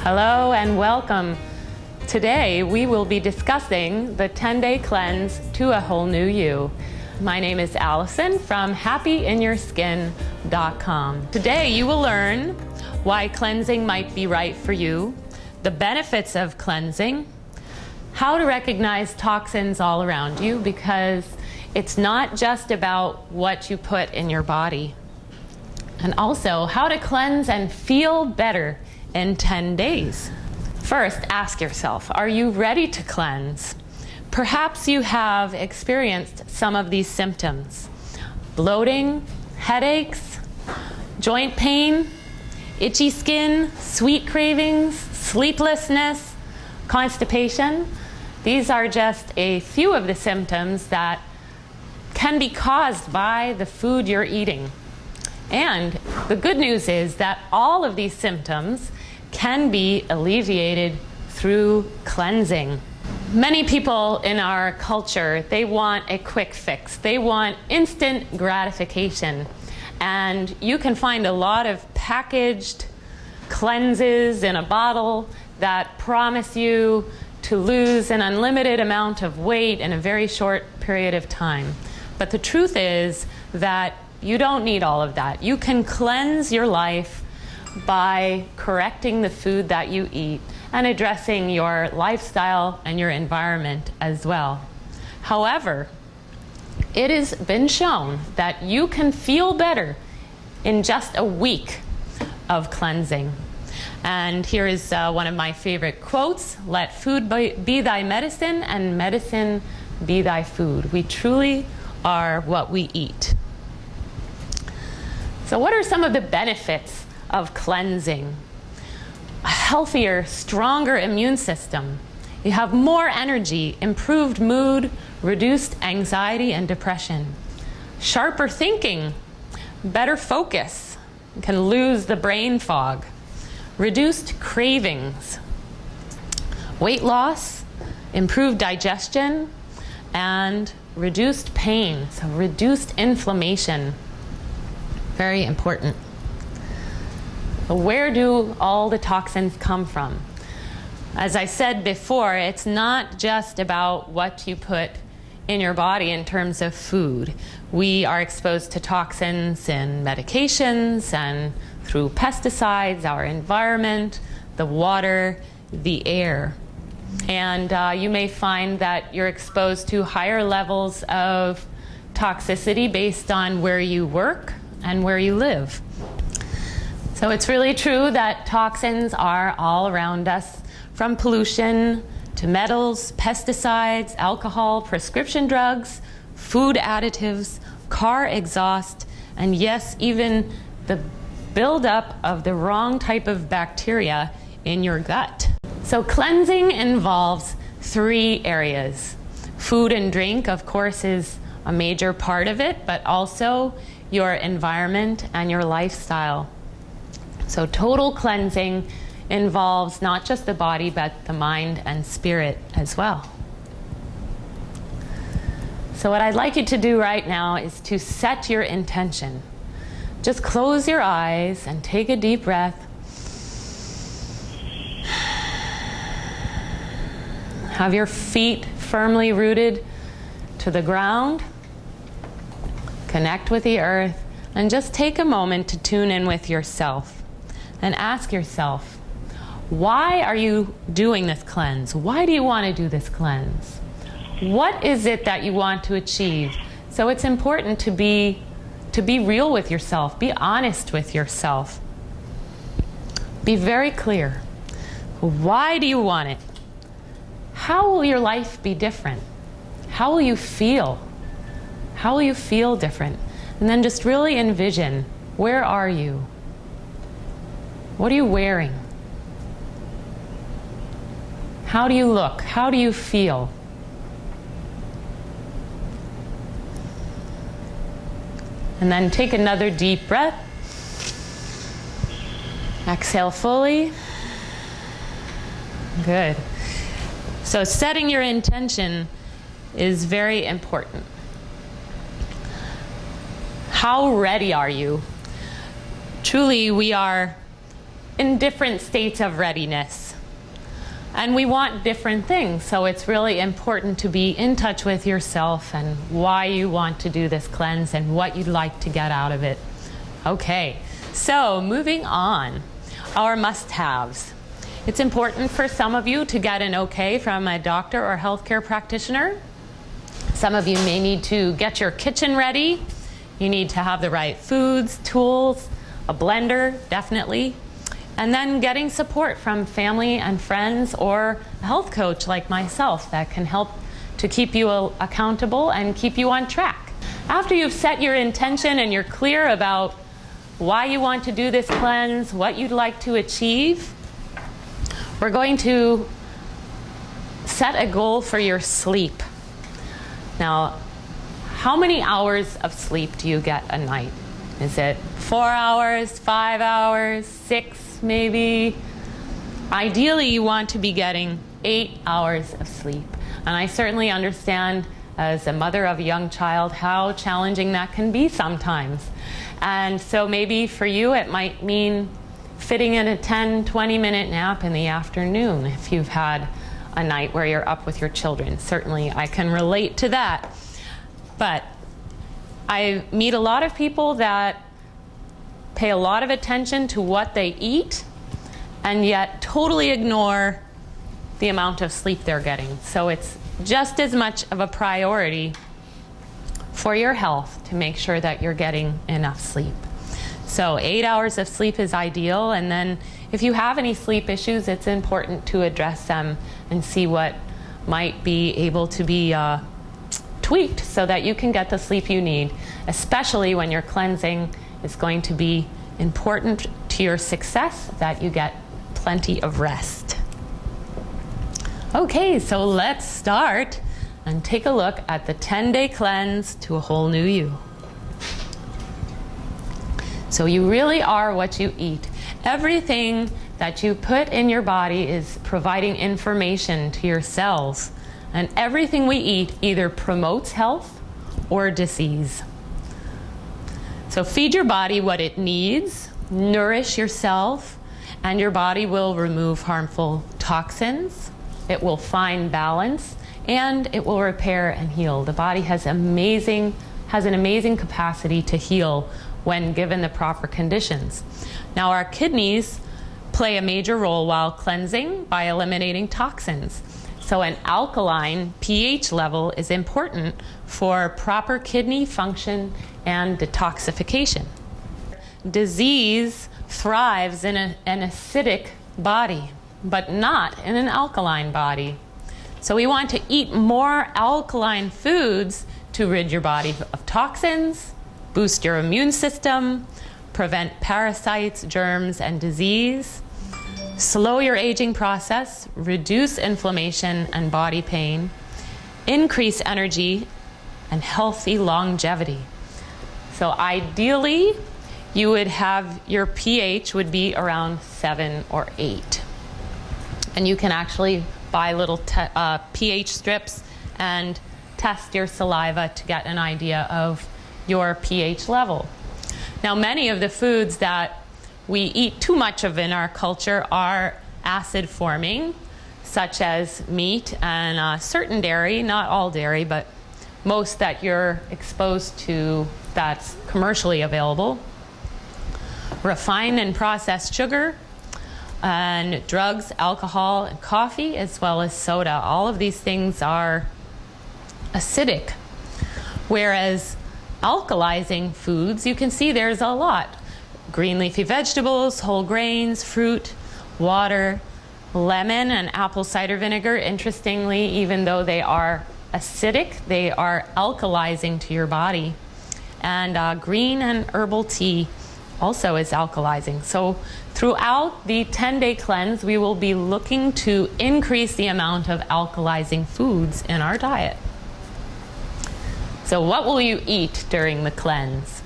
Hello and welcome. Today we will be discussing the 10-day cleanse to a whole new you. My name is Allison from happyinyourskin.com. Today you will learn why cleansing might be right for you, the benefits of cleansing, how to recognize toxins all around you, because it's not just about what you put in your body, and also how to cleanse and feel better in 10 days. First, ask yourself, are you ready to cleanse? Perhaps you have experienced some of these symptoms: bloating, headaches, joint pain, itchy skin, sweet cravings, sleeplessness, constipation. These are just a few of the symptoms that can be caused by the food you're eating. And the good news is that all of these symptoms can be alleviated through cleansing. Many people in our culture, they want a quick fix. They want instant gratification. And you can find a lot of packaged cleanses in a bottle that promise you to lose an unlimited amount of weight in a very short period of time. But the truth is that you don't need all of that. You can cleanse your life by correcting the food that you eat and addressing your lifestyle and your environment as well. However, it has been shown that you can feel better in just a week of cleansing. And here is one of my favorite quotes: "Let food be thy medicine, and medicine be thy food." We truly are what we eat. So what are some of the benefits of cleansing? A healthier, stronger immune system. You have more energy, improved mood, reduced anxiety and depression. Sharper thinking, better focus. You can lose the brain fog. Reduced cravings. Weight loss, improved digestion, and reduced pain, so reduced inflammation. Very important. Where do all the toxins come from? As I said before, it's not just about what you put in your body in terms of food. We are exposed to toxins in medications and through pesticides, our environment, the water, the air. And you may find that you're exposed to higher levels of toxicity based on where you work and where you live. So it's really true that toxins are all around us, from pollution to metals, pesticides, alcohol, prescription drugs, food additives, car exhaust, and yes, even the buildup of the wrong type of bacteria in your gut. So cleansing involves 3 areas. Food and drink, of course, is a major part of it, but also your environment and your lifestyle. So total cleansing involves not just the body, but the mind and spirit as well. So what I'd like you to do right now is to set your intention. Just close your eyes and take a deep breath. Have your feet firmly rooted to the ground. Connect with the earth, and just take a moment to tune in with yourself. And ask yourself, why are you doing this cleanse? Why do you want to do this cleanse? What is it that you want to achieve? So it's important to be real with yourself. Be honest with yourself. Be very clear. Why do you want it? How will your life be different? How will you feel? How will you feel different? And then just really envision, where are you? What are you wearing? How do you look? How do you feel? And then take another deep breath. Exhale fully. Good. So setting your intention is very important. How ready are you? Truly, we are in different states of readiness. And we want different things, so it's really important to be in touch with yourself and why you want to do this cleanse and what you'd like to get out of it. Okay, so moving on, our must-haves. It's important for some of you to get an okay from a doctor or healthcare practitioner. Some of you may need to get your kitchen ready. You need to have the right foods, tools, a blender, definitely. And then getting support from family and friends or a health coach like myself that can help to keep you accountable and keep you on track. After you've set your intention and you're clear about why you want to do this cleanse, what you'd like to achieve, we're going to set a goal for your sleep. Now, how many hours of sleep do you get a night? Is it 4 hours, 5 hours, 6 maybe? Ideally, you want to be getting 8 hours of sleep. And I certainly understand, as a mother of a young child, how challenging that can be sometimes. And so maybe for you, it might mean fitting in a 10, 20-minute nap in the afternoon if you've had a night where you're up with your children. Certainly, I can relate to that. But I meet a lot of people that pay a lot of attention to what they eat and yet totally ignore the amount of sleep they're getting. So it's just as much of a priority for your health to make sure that you're getting enough sleep. So 8 hours of sleep is ideal, and then if you have any sleep issues, it's important to address them and see what might be able to be tweaked so that you can get the sleep you need, especially when your cleansing is going to be important to your success, that you get plenty of rest. Okay, so let's start and take a look at the 10-day cleanse to a whole new you. So you really are what you eat. Everything that you put in your body is providing information to your cells. And everything we eat either promotes health or disease. So feed your body what it needs, nourish yourself, and your body will remove harmful toxins. It will find balance, and it will repair and heal. The body has an amazing capacity to heal when given the proper conditions. Now, our kidneys play a major role while cleansing by eliminating toxins. So an alkaline pH level is important for proper kidney function and detoxification. Disease thrives in an acidic body, but not in an alkaline body. So we want to eat more alkaline foods to rid your body of toxins, boost your immune system, prevent parasites, germs, and disease, slow your aging process, reduce inflammation and body pain, increase energy, and healthy longevity. So ideally, you would have your pH would be around 7 or 8. And you can actually buy little pH strips and test your saliva to get an idea of your pH level. Now, many of the foods that we eat too much of in our culture are acid forming, such as meat and certain dairy, not all dairy, but most that you're exposed to that's commercially available. Refined and processed sugar, and drugs, alcohol, and coffee, as well as soda. All of these things are acidic. Whereas alkalizing foods, you can see there's a lot. Green leafy vegetables, whole grains, fruit, water, lemon and apple cider vinegar. Interestingly, even though they are acidic, they are alkalizing to your body. And green and herbal tea also is alkalizing. So throughout the 10-day cleanse, we will be looking to increase the amount of alkalizing foods in our diet. So what will you eat during the cleanse?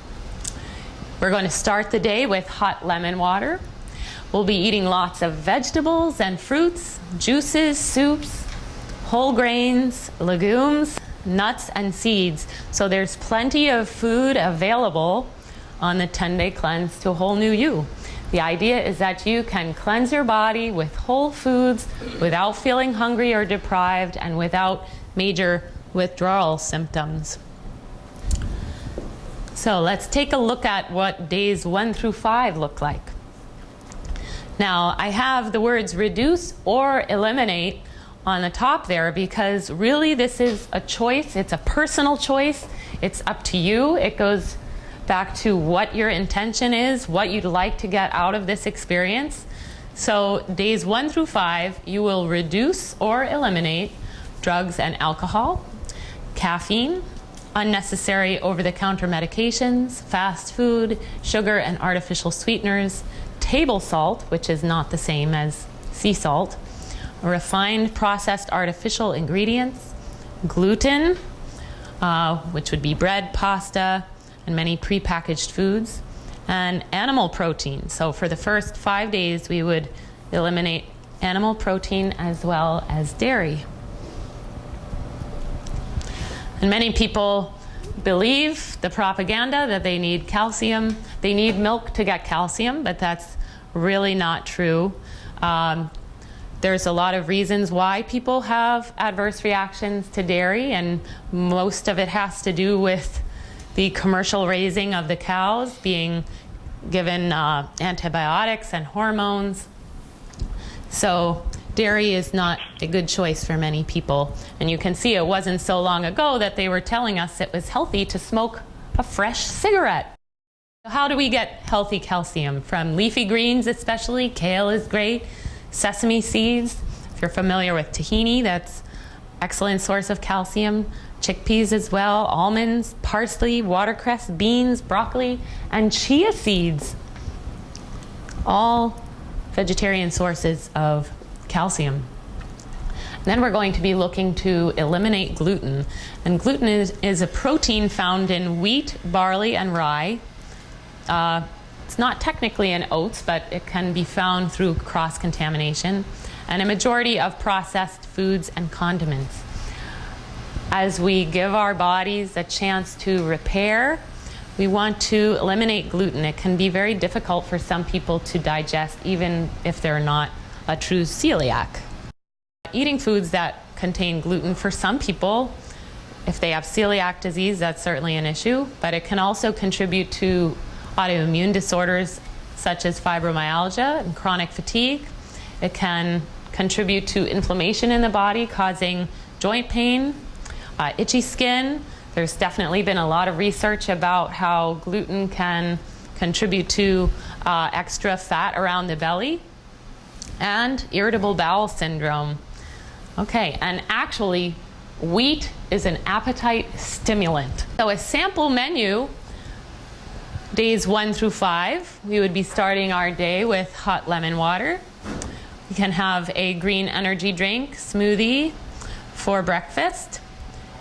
We're going to start the day with hot lemon water. We'll be eating lots of vegetables and fruits, juices, soups, whole grains, legumes, nuts, and seeds. So there's plenty of food available on the 10-day cleanse to a whole new you. The idea is that you can cleanse your body with whole foods without feeling hungry or deprived and without major withdrawal symptoms. So let's take a look at what days 1 through 5 look like. Now, I have the words reduce or eliminate on the top there because really this is a choice. It's a personal choice. It's up to you. It goes back to what your intention is, what you'd like to get out of this experience. So days 1 through 5, you will reduce or eliminate drugs and alcohol, caffeine, unnecessary over-the-counter medications, fast food, sugar and artificial sweeteners, table salt, which is not the same as sea salt, refined processed artificial ingredients, gluten, which would be bread, pasta, and many prepackaged foods, and animal protein. So for the first 5 days, we would eliminate animal protein as well as dairy. And many people believe the propaganda that they need calcium. They need milk to get calcium, but that's really not true. There's a lot of reasons why people have adverse reactions to dairy, and most of it has to do with the commercial raising of the cows, being given antibiotics and hormones. So dairy is not a good choice for many people. And you can see it wasn't so long ago that they were telling us it was healthy to smoke a fresh cigarette. How do we get healthy calcium? From leafy greens especially. Kale is great. Sesame seeds. If you're familiar with tahini, that's excellent source of calcium. Chickpeas as well. Almonds, parsley, watercress, beans, broccoli, and chia seeds. All vegetarian sources of calcium. Then we're going to be looking to eliminate gluten. And gluten is a protein found in wheat, barley, and rye. It's not technically in oats, but it can be found through cross-contamination, and a majority of processed foods and condiments. As we give our bodies a chance to repair, we want to eliminate gluten. It can be very difficult for some people to digest, even if they're not a true celiac. Eating foods that contain gluten, for some people, if they have celiac disease, that's certainly an issue, but it can also contribute to autoimmune disorders such as fibromyalgia and chronic fatigue. It can contribute to inflammation in the body, causing joint pain, itchy skin. There's definitely been a lot of research about how gluten can contribute to extra fat around the belly and irritable bowel syndrome. Okay, and actually, wheat is an appetite stimulant. So a sample menu, days 1 through 5, we would be starting our day with hot lemon water. You can have a green energy drink, smoothie for breakfast.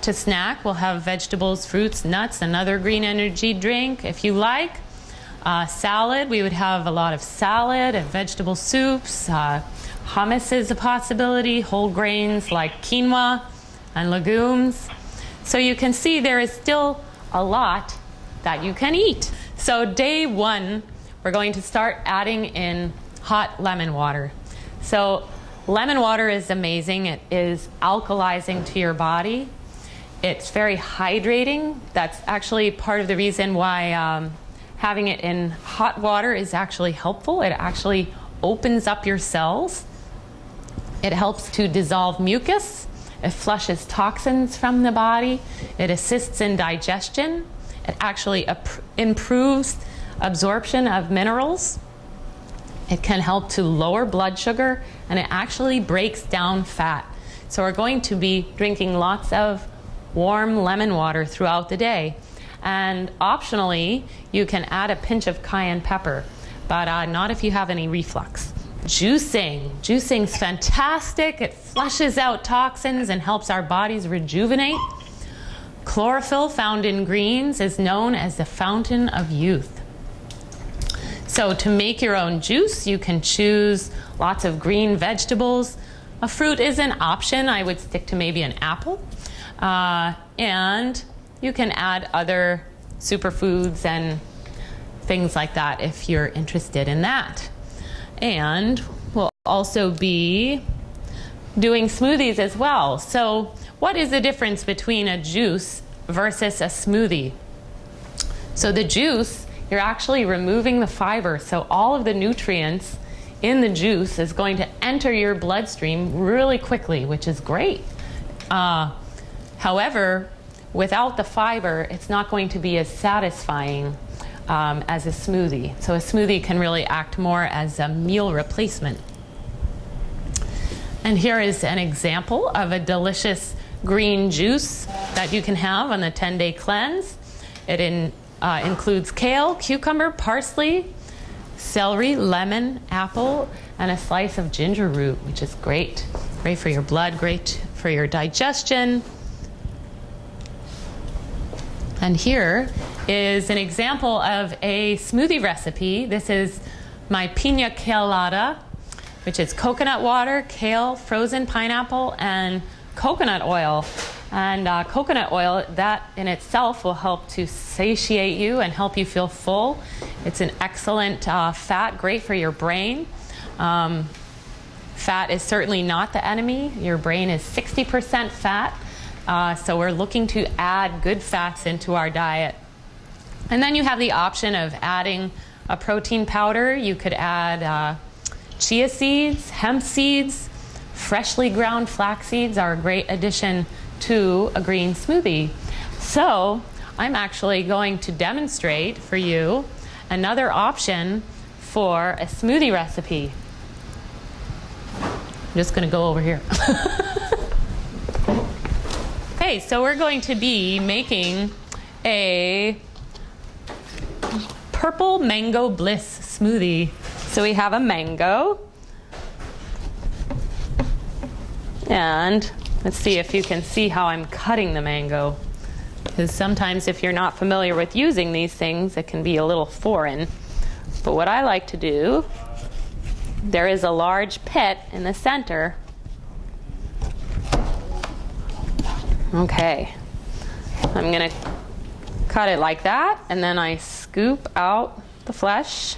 To snack, we'll have vegetables, fruits, nuts, another green energy drink if you like. Salad, we would have a lot of salad and vegetable soups. Hummus is a possibility, whole grains like quinoa and legumes. So you can see there is still a lot that you can eat. So day 1, we're going to start adding in hot lemon water. So lemon water is amazing. It is alkalizing to your body. It's very hydrating. That's actually part of the reason why having it in hot water is actually helpful. It actually opens up your cells. It helps to dissolve mucus. It flushes toxins from the body. It assists in digestion. It actually improves absorption of minerals. It can help to lower blood sugar, and it actually breaks down fat. So we're going to be drinking lots of warm lemon water throughout the day. And optionally, you can add a pinch of cayenne pepper, but not if you have any reflux. Juicing. Juicing's fantastic. It flushes out toxins and helps our bodies rejuvenate. Chlorophyll found in greens is known as the fountain of youth. So to make your own juice, you can choose lots of green vegetables. A fruit is an option. I would stick to maybe an apple. And you can add other superfoods and things like that if you're interested in that. And we'll also be doing smoothies as well. So what is the difference between a juice versus a smoothie? So the juice, you're actually removing the fiber, so all of the nutrients in the juice is going to enter your bloodstream really quickly, which is great. However, without the fiber, it's not going to be as satisfying as a smoothie. So a smoothie can really act more as a meal replacement. And here is an example of a delicious green juice that you can have on the 10-day cleanse. It includes kale, cucumber, parsley, celery, lemon, apple, and a slice of ginger root, which is great. Great for your blood, great for your digestion. And here is an example of a smoothie recipe. This is my pina colada, which is coconut water, kale, frozen pineapple, and coconut oil. And coconut oil, that in itself will help to satiate you and help you feel full. It's an excellent fat, great for your brain. Fat is certainly not the enemy. Your brain is 60% fat. So we're looking to add good fats into our diet. And then you have the option of adding a protein powder. You could add chia seeds, hemp seeds, freshly ground flax seeds are a great addition to a green smoothie. So I'm actually going to demonstrate for you another option for a smoothie recipe. I'm just going to go over here. Okay, so we're going to be making a purple mango bliss smoothie. So we have a mango. And let's see if you can see how I'm cutting the mango. Because sometimes if you're not familiar with using these things, it can be a little foreign. But what I like to do, there is a large pit in the center. Okay, I'm gonna cut it like that, and then I scoop out the flesh.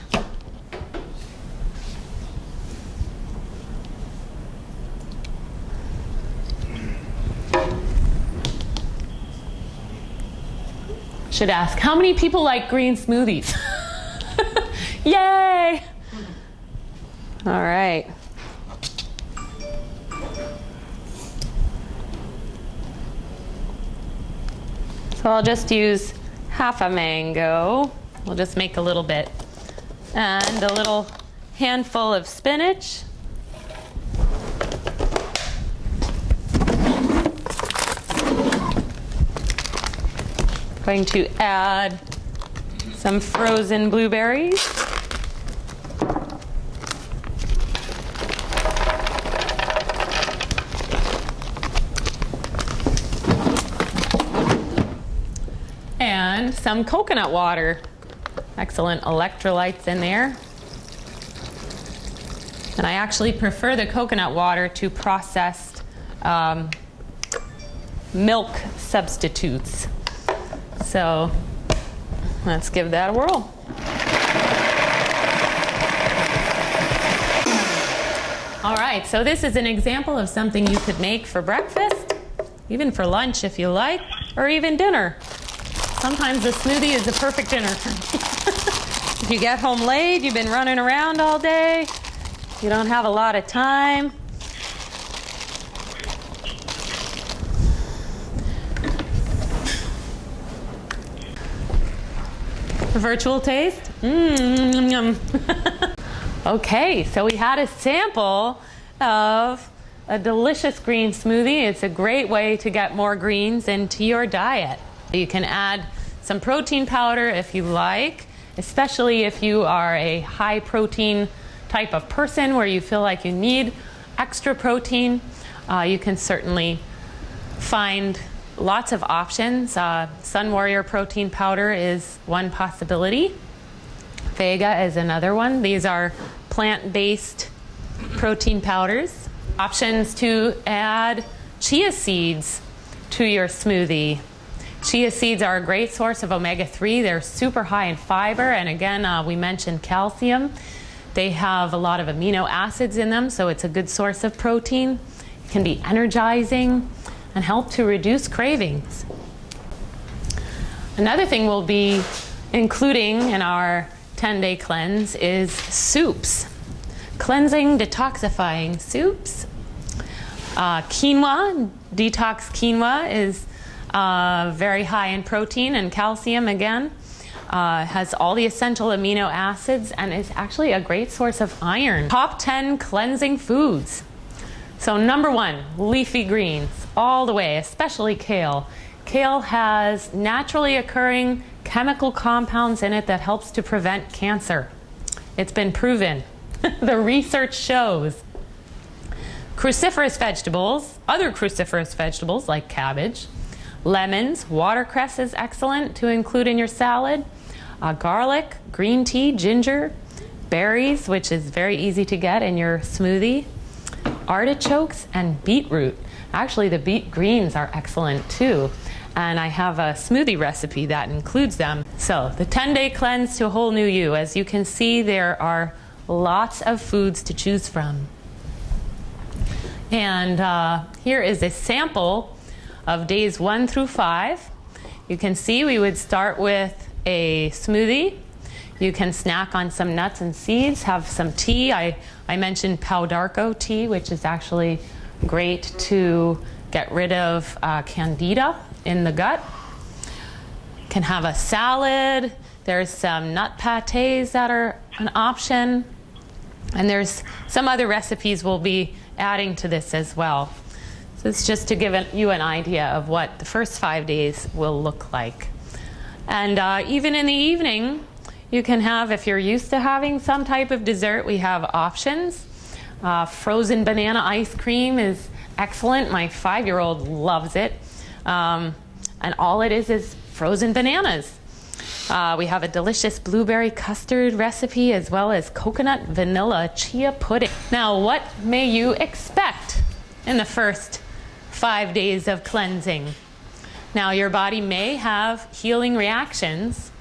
Should ask, how many people like green smoothies? Yay! All right. So I'll just use half a mango. We'll just make a little bit. And a little handful of spinach. Going to add some frozen blueberries. And some coconut water. Excellent electrolytes in there. And I actually prefer the coconut water to processed milk substitutes. So let's give that a whirl. All right, so this is an example of something you could make for breakfast, even for lunch if you like, or even dinner. Sometimes a smoothie is the perfect dinner. If you get home late, you've been running around all day, you don't have a lot of time. Virtual taste? Okay, so we had a sample of a delicious green smoothie. It's a great way to get more greens into your diet. You can add some protein powder if you like, especially if you are a high protein type of person where you feel like you need extra protein. You can certainly find lots of options. Sun Warrior protein powder is one possibility. Vega is another one. These are plant-based protein powders. Options to add chia seeds to your smoothie. Chia seeds are a great source of omega-3. They're super high in fiber, and again, we mentioned calcium. They have a lot of amino acids in them, so it's a good source of protein. It can be energizing and help to reduce cravings. Another thing we'll be including in our 10-day cleanse is soups. Cleansing, detoxifying soups. Quinoa, detox quinoa is very high in protein and calcium again. Has all the essential amino acids and is actually a great source of iron. Top 10 cleansing foods. So number 1, leafy greens, all the way, especially kale. Kale has naturally occurring chemical compounds in it that helps to prevent cancer. It's been proven. The research shows. Cruciferous vegetables, other cruciferous vegetables like cabbage, lemons, watercress is excellent to include in your salad, garlic, green tea, ginger, berries, which is very easy to get in your smoothie, artichokes, and beetroot. Actually, the beet greens are excellent too, and I have a smoothie recipe that includes them. So the 10-day cleanse to a whole new you. As you can see, there are lots of foods to choose from. And here is a sample of days 1 through 5. You can see we would start with a smoothie. You can snack on some nuts and seeds, have some tea. I mentioned Powdarko tea, which is actually great to get rid of candida in the gut. You can have a salad. There's some nut pâtés that are an option. And there's some other recipes we'll be adding to this as well. So it's just to give you an idea of what the first 5 days will look like. And even in the evening, you can have, if you're used to having some type of dessert, we have options. Frozen banana ice cream is excellent. My 5-year-old loves it. And all it is frozen bananas. We have a delicious blueberry custard recipe as well as coconut vanilla chia pudding. Now, what may you expect in the first 5 days of cleansing? Now, your body may have healing reactions.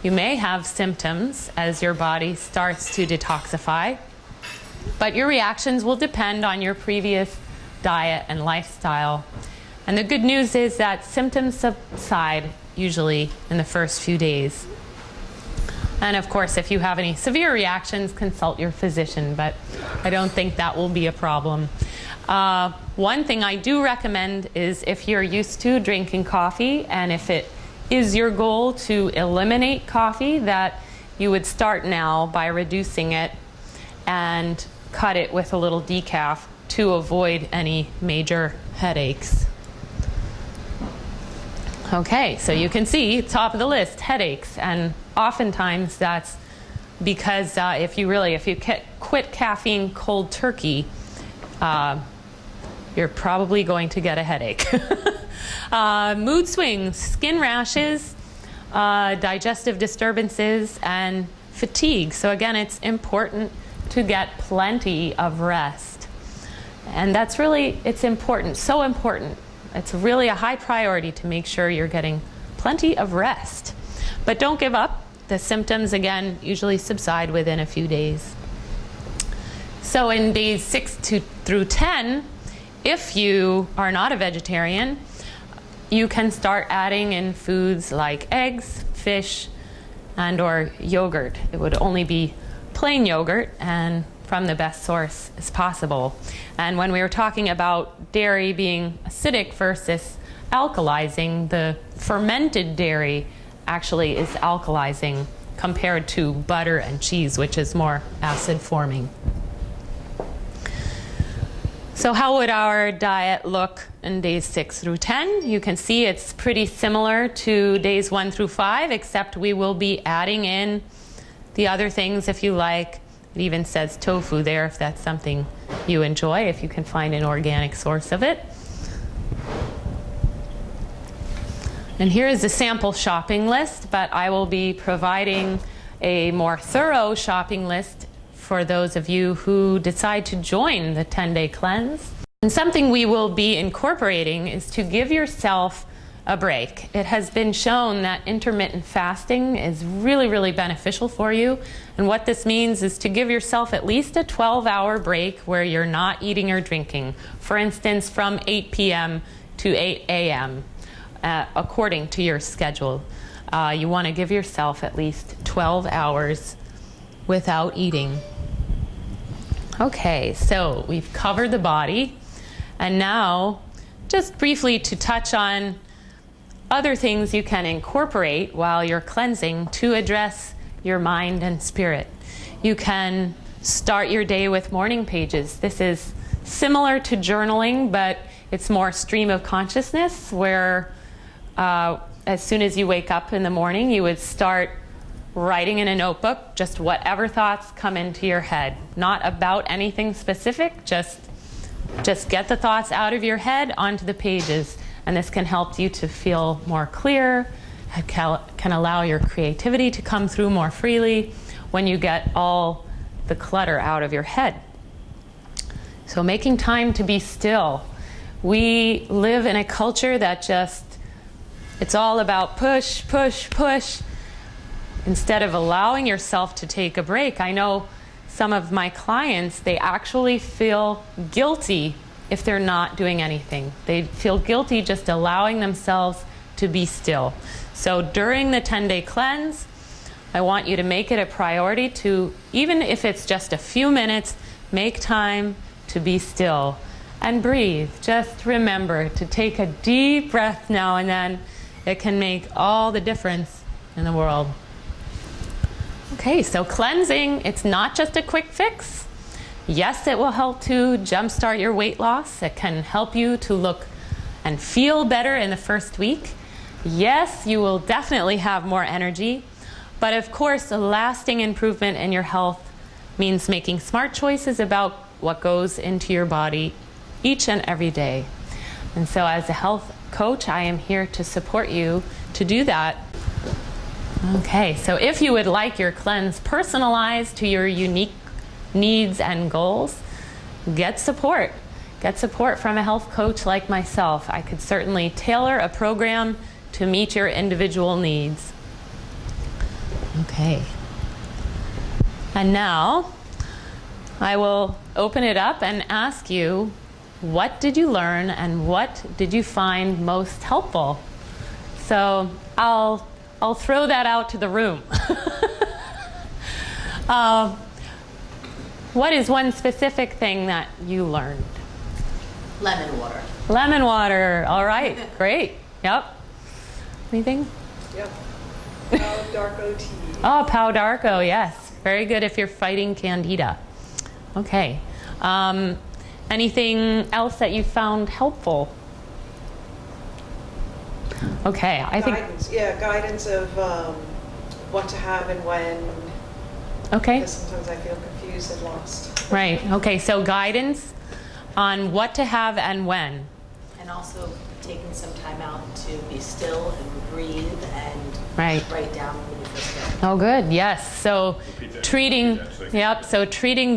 You may have symptoms as your body starts to detoxify, but your reactions will depend on your previous diet and lifestyle. And the good news is that symptoms subside usually in the first few days. And of course, if you have any severe reactions, consult your physician, but I don't think that will be a problem. One thing I do recommend is if you're used to drinking coffee, and if it is your goal to eliminate coffee, that you would start now by reducing it and cut it with a little decaf to avoid any major headaches. Okay, so you can see top of the list, headaches, and oftentimes that's because if you quit caffeine cold turkey, you're probably going to get a headache. Mood swings, skin rashes, digestive disturbances, and fatigue. So again, it's important to get plenty of rest. And that's really, it's important, so important. It's really a high priority to make sure you're getting plenty of rest. But don't give up. The symptoms, again, usually subside within a few days. So in days 6 through 10, if you are not a vegetarian, you can start adding in foods like eggs, fish, and or yogurt. It would only be plain yogurt and from the best source as possible. And when we were talking about dairy being acidic versus alkalizing, the fermented dairy actually is alkalizing compared to butter and cheese, which is more acid forming. So how would our diet look in days 6 through 10? You can see it's pretty similar to days 1 through 5, except we will be adding in the other things if you like. It even says tofu there if that's something you enjoy, if you can find an organic source of it. And here is the sample shopping list, but I will be providing a more thorough shopping list for those of you who decide to join the 10-day cleanse. And something we will be incorporating is to give yourself a break. It has been shown that intermittent fasting is really, really beneficial for you. And what this means is to give yourself at least a 12-hour break where you're not eating or drinking. For instance, from 8 p.m. to 8 a.m., according to your schedule. You want to give yourself at least 12 hours without eating. Okay, so we've covered the body. And now, just briefly to touch on other things you can incorporate while you're cleansing to address your mind and spirit. You can start your day with morning pages. This is similar to journaling, but it's more stream of consciousness, where as soon as you wake up in the morning, you would start writing in a notebook just whatever thoughts come into your head. Not about anything specific, just get the thoughts out of your head onto the pages. And this can help you to feel more clear. It can allow your creativity to come through more freely when you get all the clutter out of your head. So making time to be still. We live in a culture that it's all about push, push, push, instead of allowing yourself to take a break. I know some of my clients, they actually feel guilty if they're not doing anything. They feel guilty just allowing themselves to be still. So during the 10-day cleanse, I want you to make it a priority to, even if it's just a few minutes, make time to be still and breathe. Just remember to take a deep breath now and then. It can make all the difference in the world. Okay, so cleansing, it's not just a quick fix. Yes, it will help to jumpstart your weight loss. It can help you to look and feel better in the first week. Yes, you will definitely have more energy. But of course, a lasting improvement in your health means making smart choices about what goes into your body each and every day. And so as a health coach, I am here to support you to do that. Okay, so if you would like your cleanse personalized to your unique needs and goals, get support. Get support from a health coach like myself. I could certainly tailor a program to meet your individual needs. Okay. And now I will open it up and ask you, what did you learn and what did you find most helpful? So I'll throw that out to the room. What is one specific thing that you learned? Lemon water. Lemon water. All right. Great. Yep. Anything? Yep. Pau d'Arco tea. Oh, Pau d'Arco. Yes. Very good if you're fighting candida. Okay. Anything else that you found helpful? Okay. I think. Guidance. Yeah, guidance of what to have and when. Okay. Because sometimes I feel confused and lost. Right. Okay. So guidance on what to have and when. And also taking some time out to be still and breathe and write down when you first go. Oh, good. Yes. So treating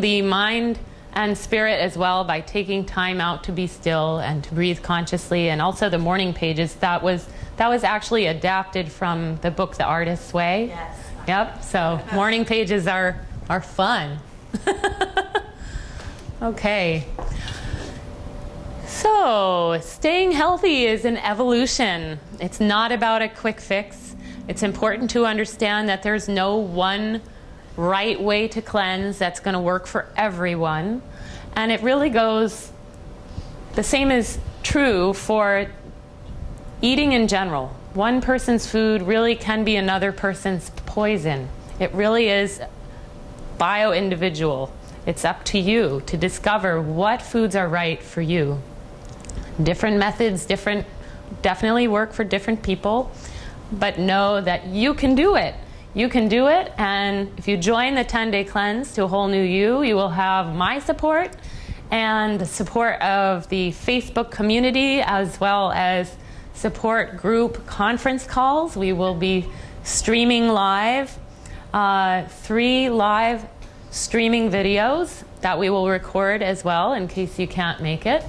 the mind and spirit as well by taking time out to be still and to breathe consciously. And also the morning pages, that was actually adapted from the book The Artist's Way. Yes. Yep. So morning pages are fun. Okay. So staying healthy is an evolution. It's not about a quick fix. It's important to understand that there's no one right way to cleanse that's going to work for everyone. And it really goes, the same is true for eating in general. One person's food really can be another person's poison. It really is bio-individual. It's up to you to discover what foods are right for you. Different methods, definitely work for different people, but know that you can do it. You can do it, and if you join the 10-day cleanse to a whole new you will have my support and the support of the Facebook community, as well as support group conference calls. We will be streaming live, 3 live streaming videos that we will record as well in case you can't make it.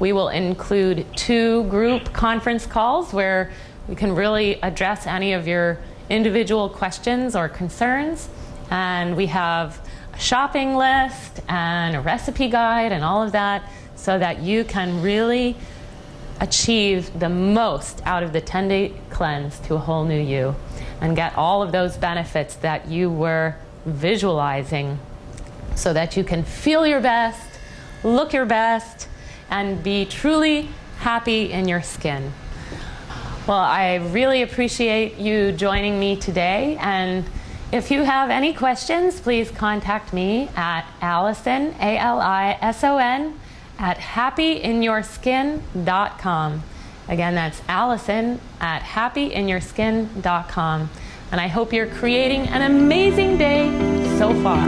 We will include 2 group conference calls where we can really address any of your individual questions or concerns. And we have a shopping list and a recipe guide and all of that, so that you can really achieve the most out of the 10-day cleanse to a whole new you and get all of those benefits that you were visualizing, so that you can feel your best, look your best, and be truly happy in your skin. Well, I really appreciate you joining me today, and if you have any questions, please contact me at Alison, A-L-I-S-O-N, at happyinyourskin.com. Again, that's Alison at happyinyourskin.com. And I hope you're creating an amazing day so far.